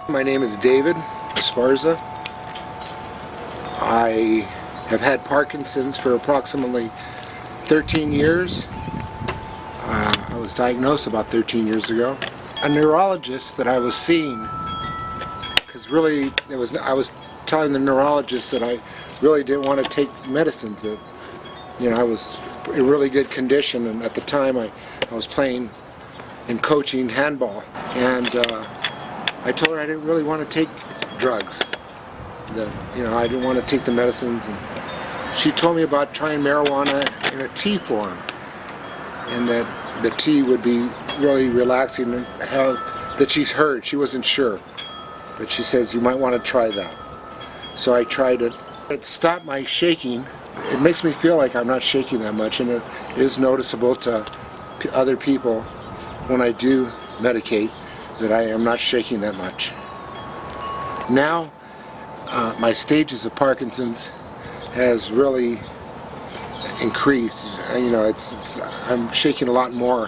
My name is David Esparza. I have had Parkinson's for approximately 13 years. I was diagnosed about 13 years ago. A neurologist that I was seeing, because really I was telling the neurologist that I really didn't want to take medicines. That, I was in really good condition, and at the time I was playing and coaching handball, and I told her I didn't really want to take drugs. That I didn't want to take the medicines, and she told me about trying marijuana in a tea form, and that the tea would be really relaxing, and that she's heard. She wasn't sure, but she says you might want to try that. So I tried it. It stopped my shaking. It makes me feel like I'm not shaking that much, and it is noticeable to other people when I do medicate that I am not shaking that much. Now, my stages of Parkinson's has really increased. I'm shaking a lot more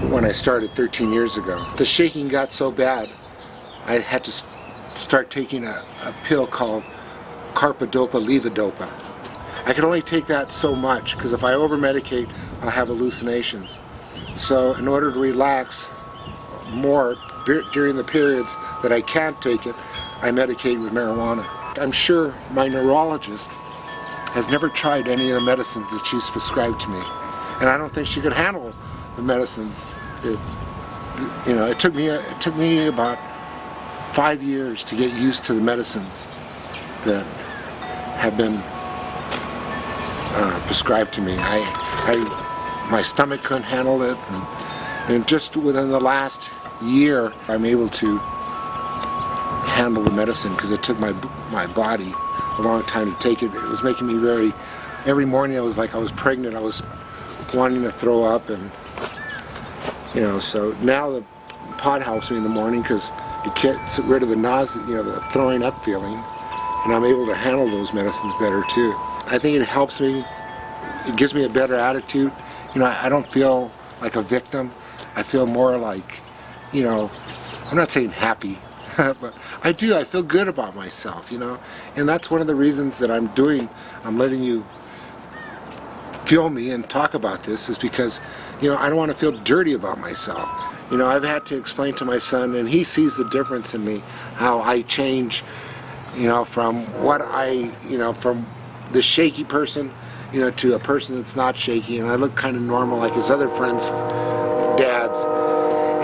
when I started 13 years ago. The shaking got so bad, I had to start taking a pill called carbidopa-levodopa. I can only take that so much, because if I over-medicate, I'll have hallucinations. So in order to relax more during the periods that I can't take it, I medicate with marijuana. I'm sure my neurologist has never tried any of the medicines that she's prescribed to me, and I don't think she could handle the medicines. It took me about 5 years to get used to the medicines that have been prescribed to me. My stomach couldn't handle it, and just within the last year I'm able to handle the medicine, because it took my body a long time to take it. It was making me every morning I was like I was pregnant. I was wanting to throw up, and so now the pot helps me in the morning, because it gets rid of the nausea, the throwing up feeling, and I'm able to handle those medicines better too. I think it helps me. It gives me a better attitude. I don't feel like a victim. I feel more like, I'm not saying happy, but I feel good about myself, and that's one of the reasons that I'm letting you feel me and talk about this, is because, I don't want to feel dirty about myself. I've had to explain to my son, and he sees the difference in me, how I change, from from the shaky person, to a person that's not shaky, and I look kind of normal like his other friends' dads.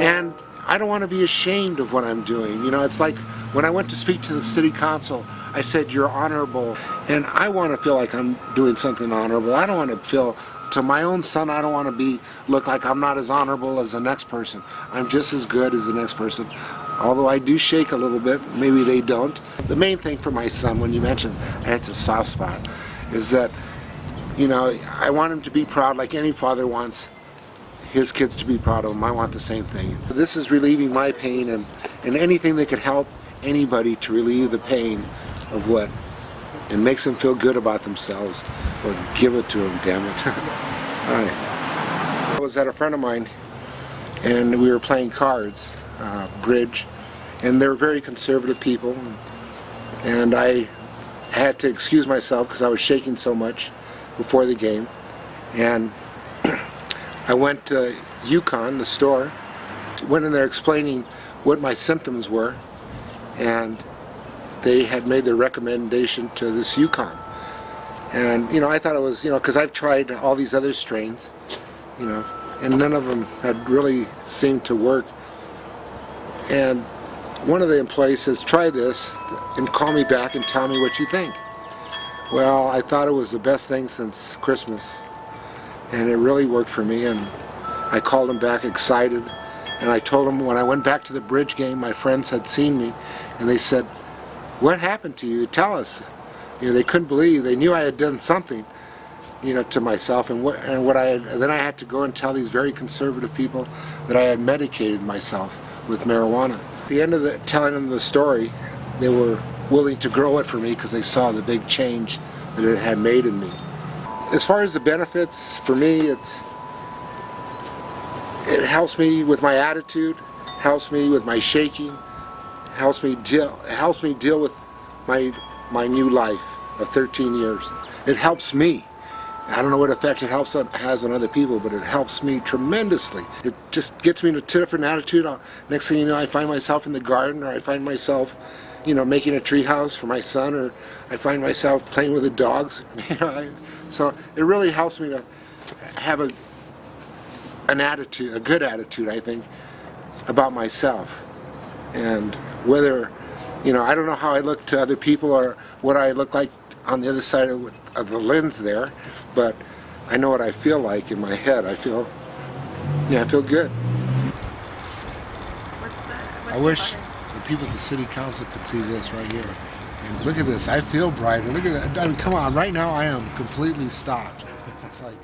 And I don't want to be ashamed of what I'm doing. It's like when I went to speak to the city council, I said, "You're honorable," and I want to feel like I'm doing something honorable. I don't want to feel, to my own son, I don't want to look like I'm not as honorable as the next person. I'm just as good as the next person. Although I do shake a little bit, maybe they don't. The main thing for my son, when you mentioned it's a soft spot, is that, I want him to be proud, like any father wants his kids to be proud of him. I want the same thing. This is relieving my pain, and anything that could help anybody to relieve the pain of what, and makes them feel good about themselves, or give it to them, damn it. All right. I was at a friend of mine, and we were playing cards, bridge, and they were very conservative people, and I had to excuse myself because I was shaking so much before the game, and I went to Yukon, the store, went in there explaining what my symptoms were, and they had made their recommendation to this Yukon. And I thought it was, because I've tried all these other strains, and none of them had really seemed to work. And one of the employees says, "Try this and call me back and tell me what you think." Well, I thought it was the best thing since Christmas, and it really worked for me, and I called him back excited, and I told him when I went back to the bridge game, my friends had seen me, and they said, "What happened to you? Tell us." They couldn't believe. They knew I had done something, to myself, and then I had to go and tell these very conservative people that I had medicated myself with marijuana. At the end of telling them the story, they were willing to grow it for me because they saw the big change that it had made in me. As far as the benefits, for me, it helps me with my attitude, helps me with my shaking, helps me deal with my new life of 13 years. It helps me. I don't know what effect it has on other people, but it helps me tremendously. It just gets me in a different attitude. Next thing you know, I find myself in the garden, or I find myself, making a tree house for my son, or I find myself playing with the dogs. So it really helps me to have a good attitude, I think, about myself. And whether, I don't know how I look to other people or what I look like on the other side of the lens there, but I know what I feel like in my head. I feel good. I wish the people at the city council could see this right here. And look at this. I feel brighter. Look at that. I mean, come on. Right now I am completely stopped. It's like...